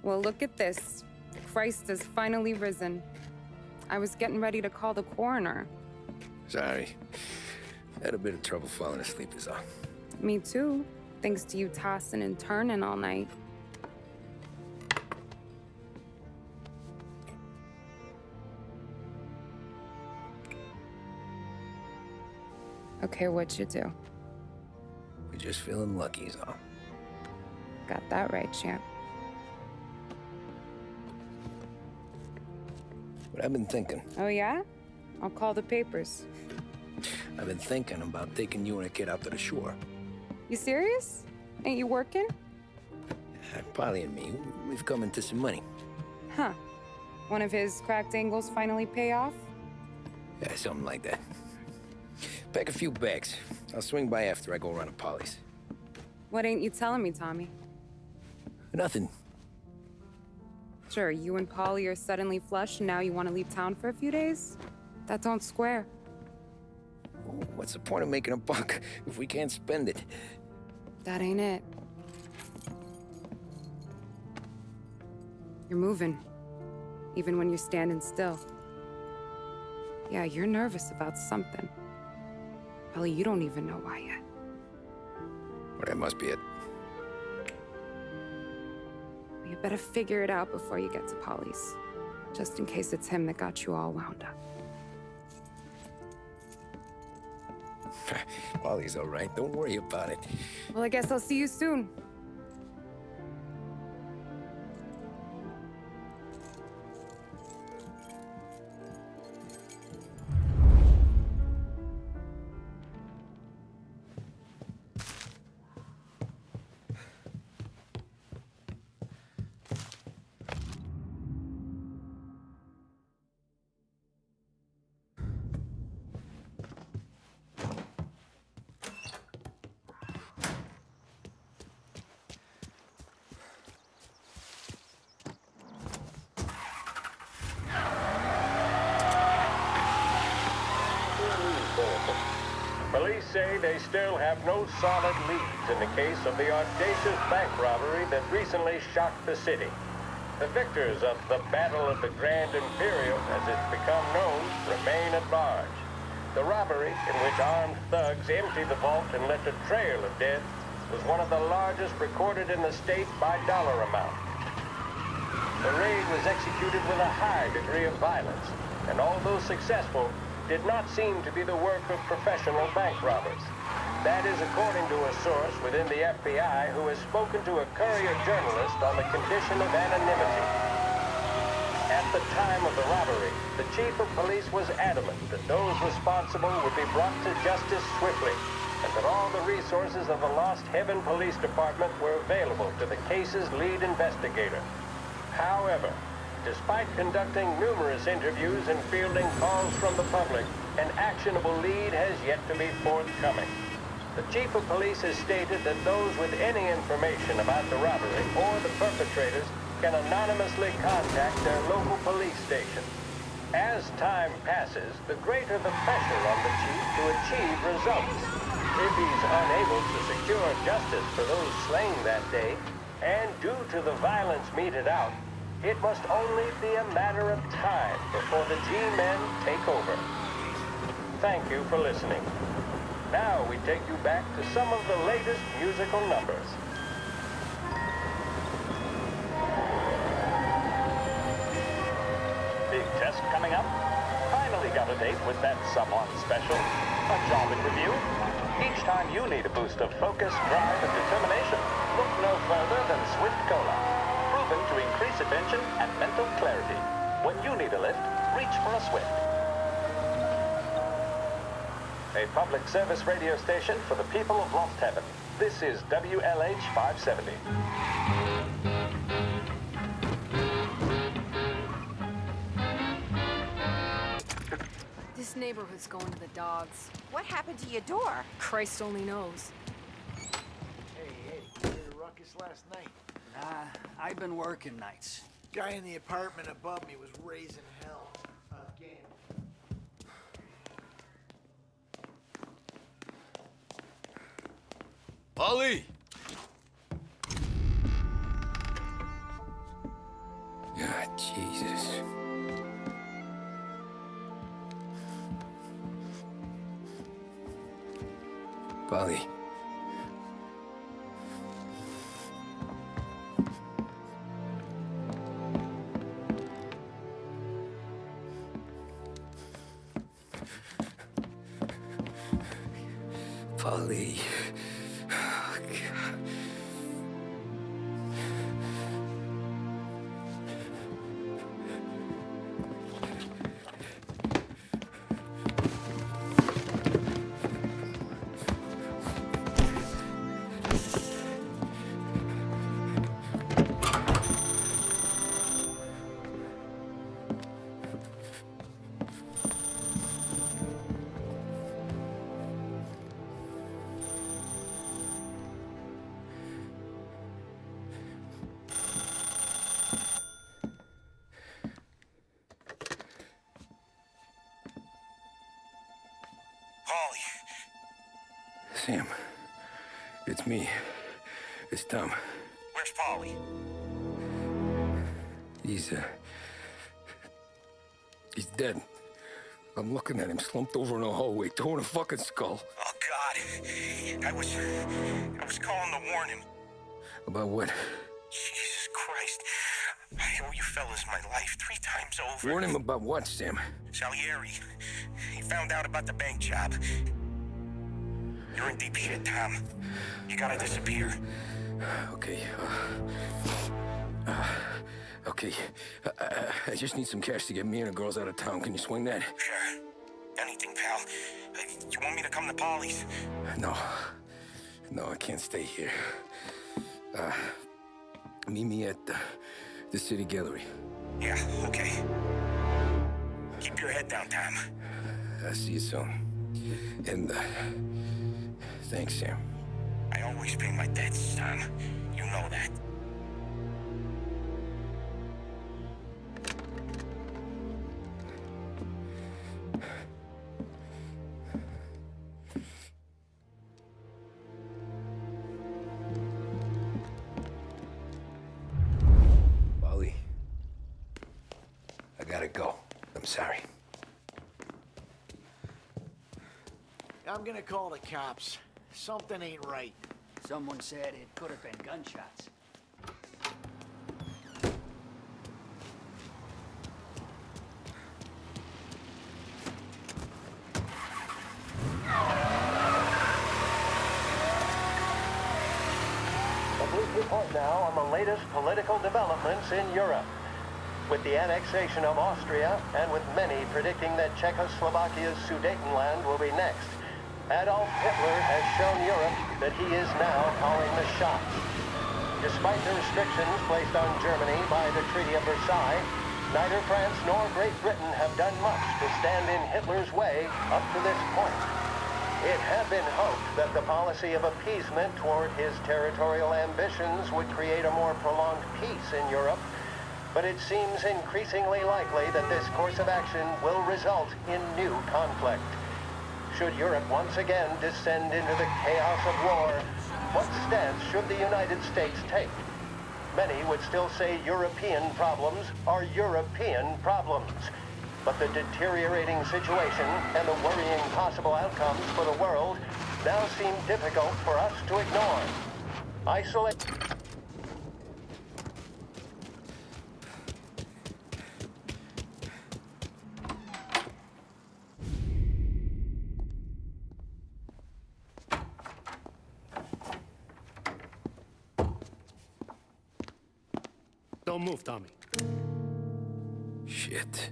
Well, look at this. Christ has finally risen. I was getting ready to call the coroner. Sorry. Had a bit of trouble falling asleep is all. Me too, thanks to you tossing and turning all night. Okay, what'd you do? We're just feeling lucky is all. Got that right, champ. But I've been thinking. Oh, yeah? I'll call the papers. I've been thinking about taking you and a kid out to the shore. You serious? Ain't you working? Polly and me, we've come into some money. Huh. One of his cracked angles finally pay off? Yeah, something like that. Pack a few bags. I'll swing by after I go around to Polly's. What ain't you telling me, Tommy? Nothing. Sure, you and Polly are suddenly flush and now you want to leave town for a few days? That don't square. What's the point of making a buck if we can't spend it? That ain't it. You're moving, even when you're standing still. Yeah, you're nervous about something. Probably you don't even know why yet. Well, that must be it. You better figure it out before you get to Polly's, just in case it's him that got you all wound up. Polly's all right. Don't worry about it. Well, I guess I'll see you soon. Police say they still have no solid leads in the case of the audacious bank robbery that recently shocked the city. The victors of the Battle of the Grand Imperial, as it's become known, remain at large. The robbery, in which armed thugs emptied the vault and left a trail of dead, was one of the largest recorded in the state by dollar amount. The raid was executed with a high degree of violence, and although successful, did not seem to be the work of professional bank robbers. That is according to a source within the FBI who has spoken to a Courier journalist on the condition of anonymity. At the time of the robbery, the chief of police was adamant that those responsible would be brought to justice swiftly, and that all the resources of the Lost Heaven Police Department were available to the case's lead investigator. However, despite conducting numerous interviews and fielding calls from the public, an actionable lead has yet to be forthcoming. The chief of police has stated that those with any information about the robbery or the perpetrators can anonymously contact their local police station. As time passes, the greater the pressure on the chief to achieve results. If he's unable to secure justice for those slain that day, and due to the violence meted out, it must only be a matter of time before the G-men take over. Thank you for listening. Now we take you back to some of the latest musical numbers. Big test coming up. Finally got a date with that someone special. A job interview. Each time you need a boost of focus, drive, and determination, look no further than Swift Cola. Proven to increase attention and mental clarity. When you need a lift, reach for a Swift. A public service radio station for the people of Lost Heaven. This is WLH 570. This neighborhood's going to the dogs. What happened to your door? Christ only knows. Hey, you heard a ruckus last night? Nah, I've been working nights. Guy in the apartment above me was raising hell. Again. Polly! Jesus. Polly. Polly. Oh, God. Polly. Sam, it's me. It's Tom. Where's Polly? He's dead. I'm looking at him slumped over in a hallway, torn a fucking skull. Oh, God. I was calling to warn him. About what? Jesus Christ. I owe you fellas my life 3 times over. Warn him about what, Sam? Salieri. He found out about the bank job. You're in deep shit, Tom. You gotta disappear. Okay. Okay. I just need some cash to get me and the girls out of town. Can you swing that? Sure. Anything, pal. You want me to come to Polly's? No. No, I can't stay here. Meet me at the city gallery. Yeah, okay. Keep your head down, Tom. I'll see you soon. And, thanks, Sam. I always pay my debts, Tom. You know that. Polly, I gotta go. I'm sorry. I'm gonna call the cops. Something ain't right. Someone said it could have been gunshots. A brief report now on the latest political developments in Europe. With the annexation of Austria, and with many predicting that Czechoslovakia's Sudetenland will be next, Adolf Hitler has shown Europe that he is now calling the shots. Despite the restrictions placed on Germany by the Treaty of Versailles, neither France nor Great Britain have done much to stand in Hitler's way up to this point. It had been hoped that the policy of appeasement toward his territorial ambitions would create a more prolonged peace in Europe, but it seems increasingly likely that this course of action will result in new conflict. Should Europe once again descend into the chaos of war, what stance should the United States take? Many would still say European problems are European problems. But the deteriorating situation and the worrying possible outcomes for the world now seem difficult for us to ignore. Isolate... Don't move, Tommy. Shit.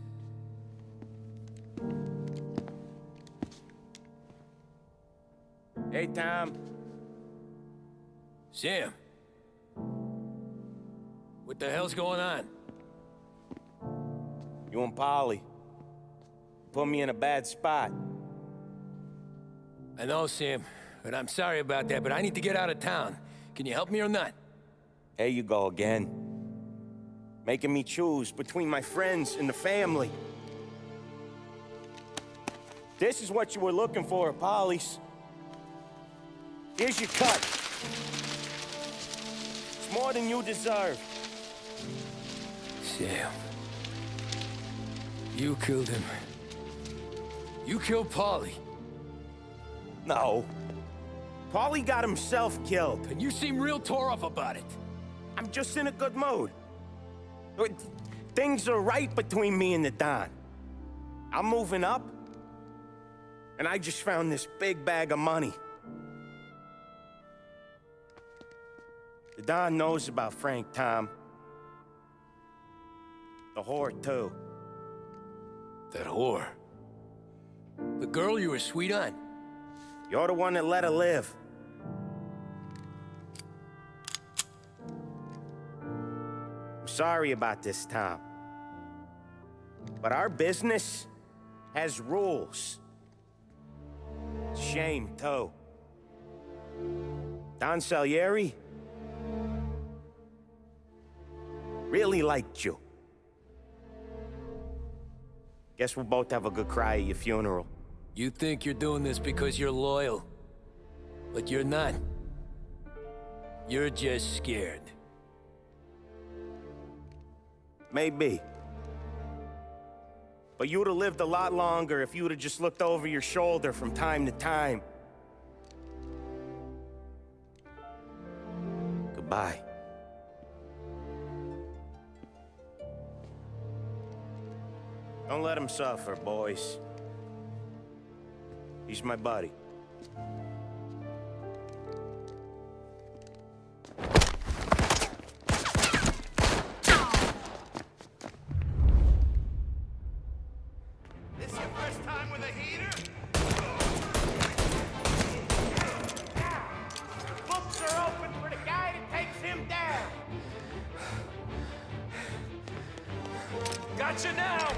Hey, Tom. Sam. What the hell's going on? You and Polly put me in a bad spot. I know, Sam, but I'm sorry about that, but I need to get out of town. Can you help me or not? There you go again. Making me choose between my friends and the family. This is what you were looking for at Polly's. Here's your cut. It's more than you deserve. Sam. You killed him. You killed Paulie. No. Paulie got himself killed. And you seem real tore up about it. I'm just in a good mood. Things are right between me and the Don. I'm moving up, and I just found this big bag of money. The Don knows about Frank Tom. The whore, too. That whore? The girl you were sweet on? You're the one that let her live. I'm sorry about this, Tom. But our business has rules. Shame, too. Don Salieri really liked you. Guess we'll both have a good cry at your funeral. You think you're doing this because you're loyal, but you're not. You're just scared. Maybe. But you'd have lived a lot longer if you'd have just looked over your shoulder from time to time. Goodbye. Don't let him suffer, boys. He's my buddy. This your first time with a heater? Books are open for the guy that takes him down. Gotcha now!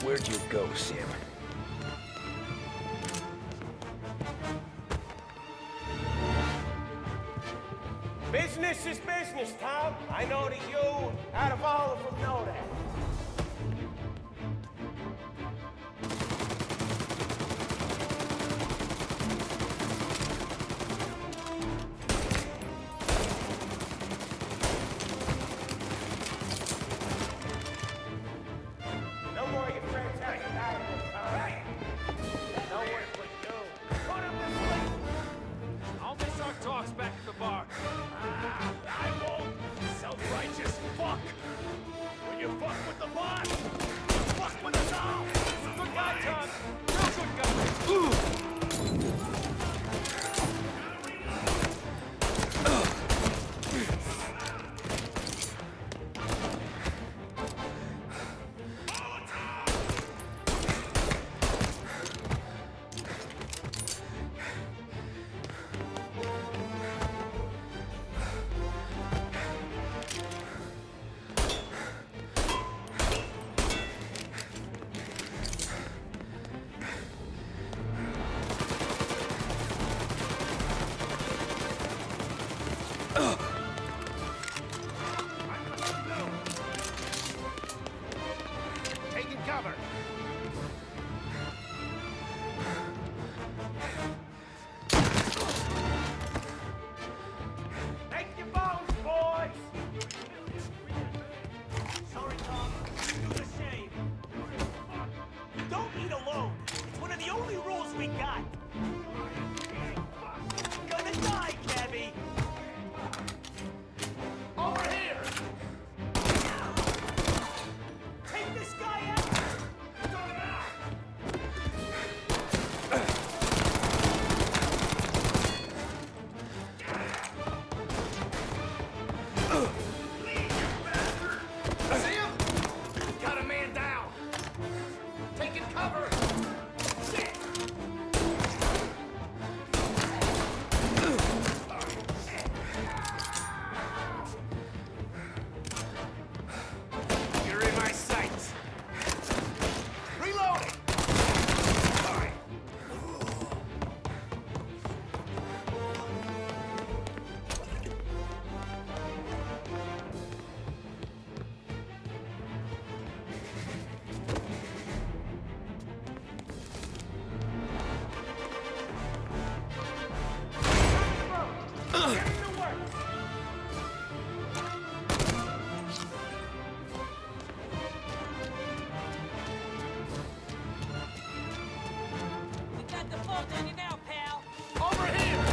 Where'd you go, Sam? Business is business, Tom. I know that you, out of all of them, know that. No more of your friends having died in this town. Hey! No one but you. Put him to sleep. I'll miss our talks back at the bar. I won't. Self-righteous fuck. When you fuck with the boss, fuck with us all. Good guy, Tom. Real good guy. Taking cover. Take your bones, boys! Sorry, Tom. You're a shame. You don't eat alone. It's one of the only rules we got. Gonna die, Cabby! Over here! Take this guy out! Sam! Got a man down! Taking cover! Shit! to work! We got the bolt on you now, pal. Over here!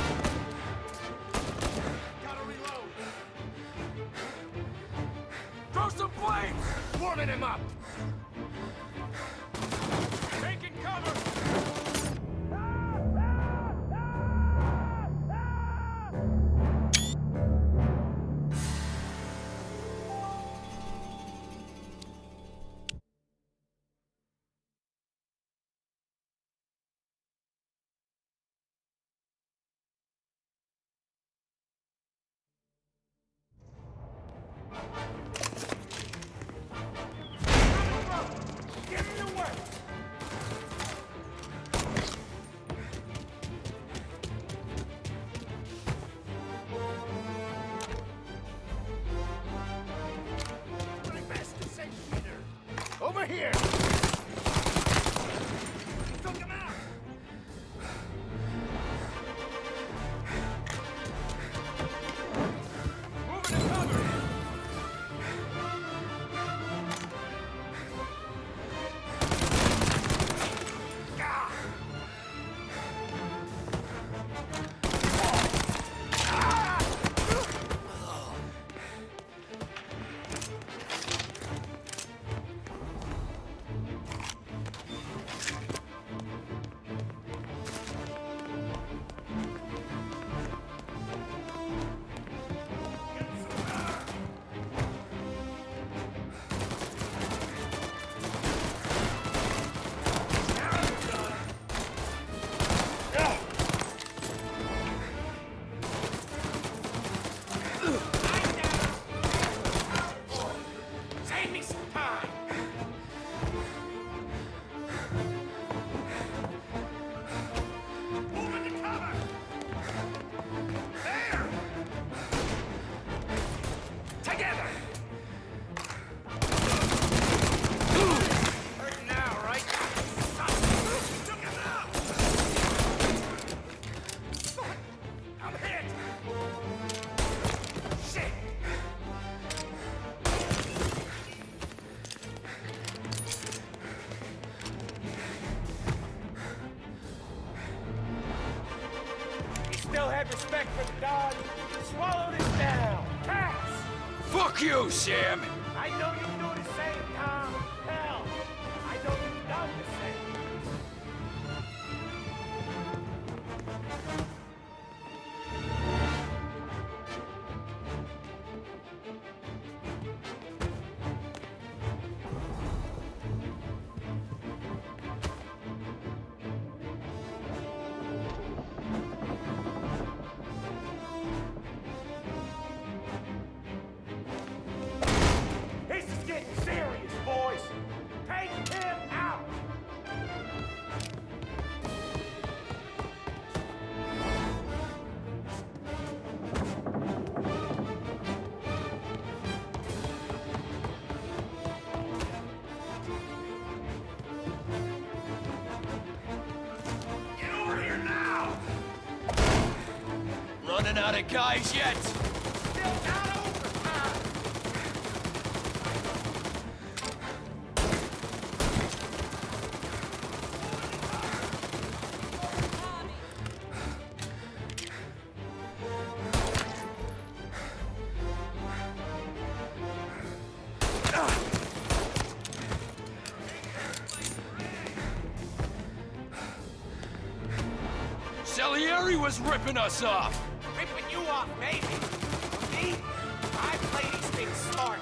Gotta reload. Throw some flames! Warming him up! Taking cover! Get to work! My best to St. Peter! Over here! He took him out! Moving to cover! Save me some time! Move into cover! There! Together! Hurt now, right? Took him out! Fuck! I'm hit! Shit! You still have respect for the dog? Swallow this down! Pass! Fuck you, Sam! I know you do the same, Tom. Hell, I know you've done the same. This is getting serious, boys. Take him out. Get over here now. Running out of guys yet? Still not over, Tom. Salieri was ripping us off! Ripping you off, maybe. Me? I play these things smart.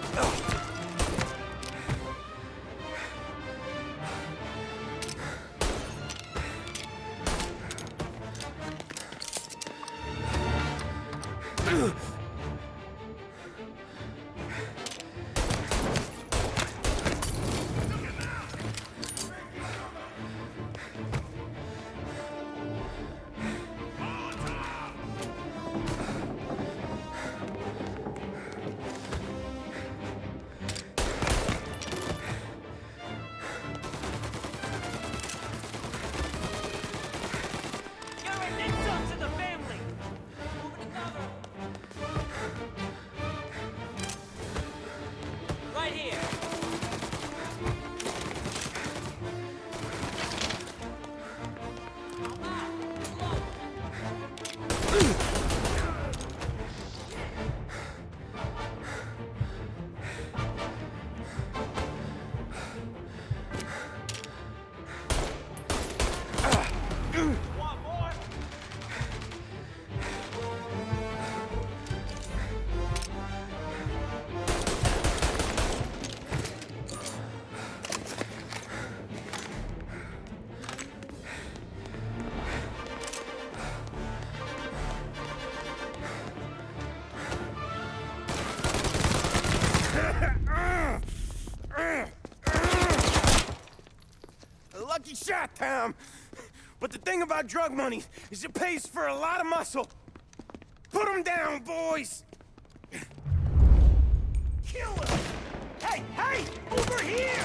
Tom. But the thing about drug money is it pays for a lot of muscle. Put him down, boys! Kill him! Hey, hey! Over here!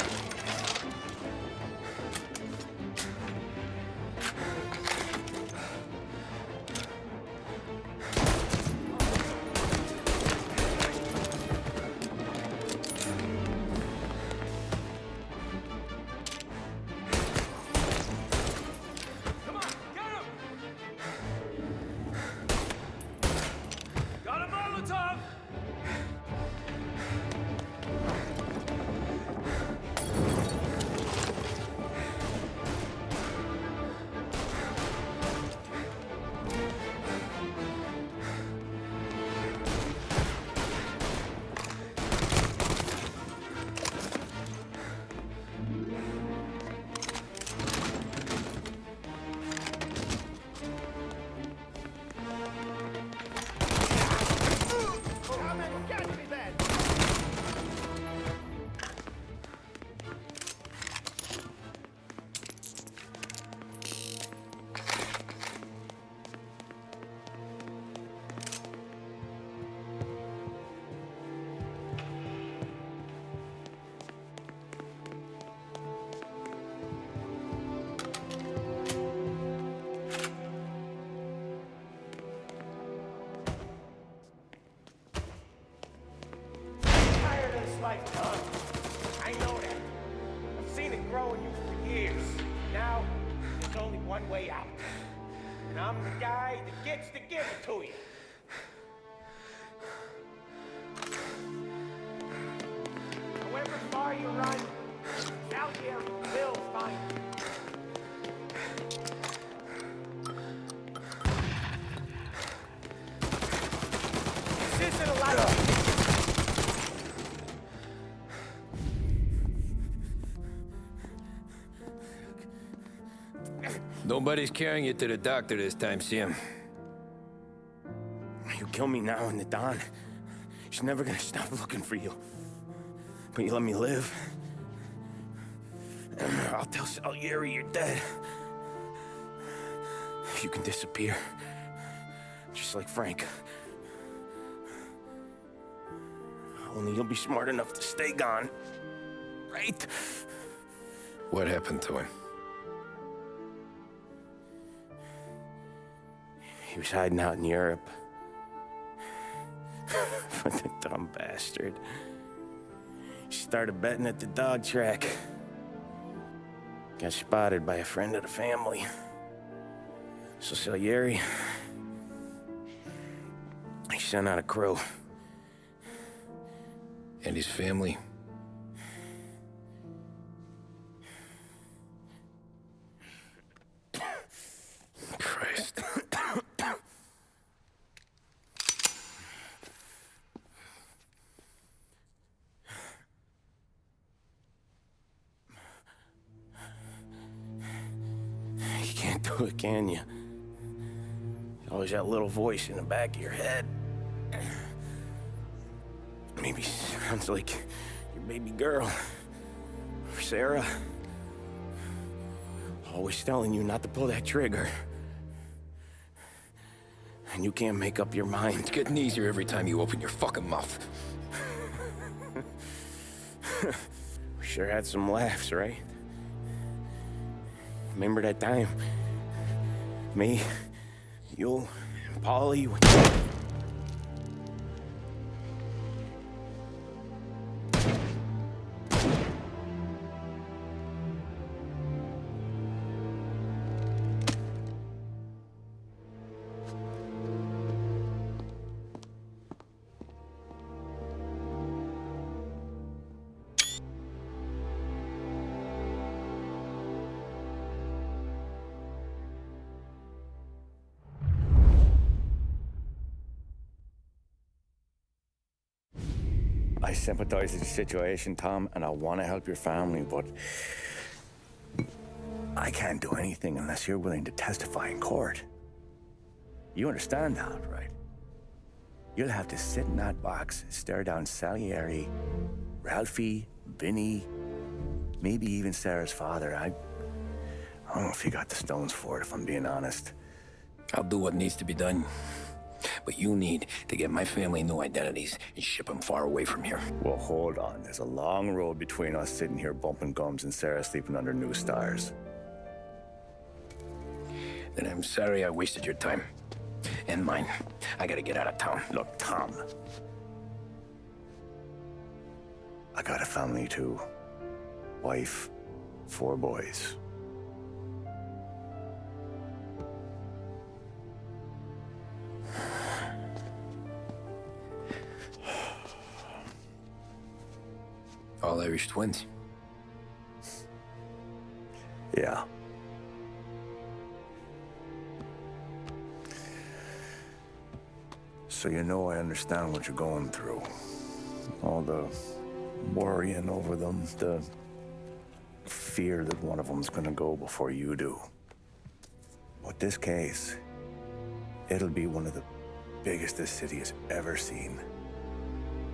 Come on, get him! Got a Molotov! Come and catch me then! Tired of this life, Tom. I know that. I've seen it grow in you for years. Now, there's only one way out. And I'm the guy that gets to give it to you. However far you run, Salieri will find you. This isn't a life. Nobody's carrying you to the doctor this time, Sam. You kill me now in the dawn. She's never gonna stop looking for you. But you let me live. I'll tell Salieri you're dead. You can disappear. Just like Frank. Only you'll be smart enough to stay gone. Right? What happened to him? He was hiding out in Europe. But the dumb bastard. He started betting at the dog track. Got spotted by a friend of the family. So Salieri, he sent out a crew. And his family? Christ. You can't do it, can you? There's always that little voice in the back of your head. Maybe sounds like your baby girl. Or Sarah. Always telling you not to pull that trigger. And you can't make up your mind. It's getting easier every time you open your fucking mouth. We sure had some laughs, right? Remember that time? Me, you, and Polly. I sympathize with the situation, Tom, and I want to help your family, but I can't do anything unless you're willing to testify in court. You understand that, right? You'll have to sit in that box, stare down Salieri, Ralphie, Vinny, maybe even Sarah's father. I don't know if you got the stones for it, if I'm being honest. I'll do what needs to be done. But you need to get my family new identities and ship them far away from here. Well, hold on. There's a long road between us sitting here bumping gums and Sarah sleeping under new stars. Then I'm sorry I wasted your time. And mine. I gotta get out of town. Look, Tom. I got a family too. Wife, 4 boys. All Irish twins. Yeah. So you know I understand what you're going through. All the worrying over them, the fear that one of them's gonna go before you do. But this case, it'll be one of the biggest this city has ever seen.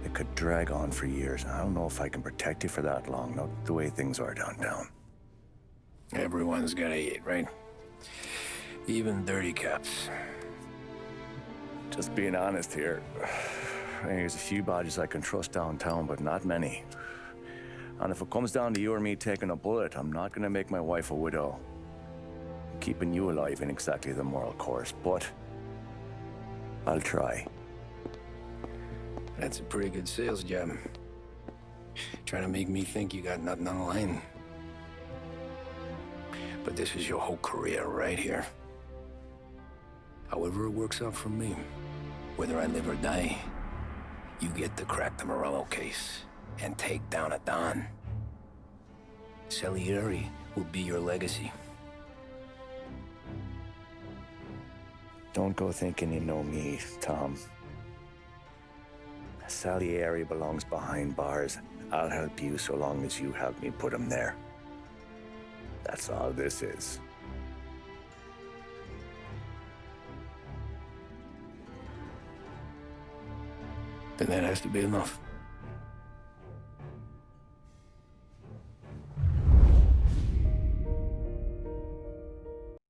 It could drag on for years. I don't know if I can protect you for that long, not the way things are downtown. Everyone's gotta eat, right? Even dirty cops. Just being honest here. There's a few badges I can trust downtown, but not many. And if it comes down to you or me taking a bullet, I'm not gonna make my wife a widow. Keeping you alive ain't exactly the moral course, but I'll try. That's a pretty good sales job. Trying to make me think you got nothing on the line. But this is your whole career right here. However it works out for me, whether I live or die, you get to crack the Morello case and take down a Don. Salieri will be your legacy. Don't go thinking you know me, Tom. Salieri belongs behind bars. I'll help you so long as you help me put him there. That's all this is. Then that has to be enough.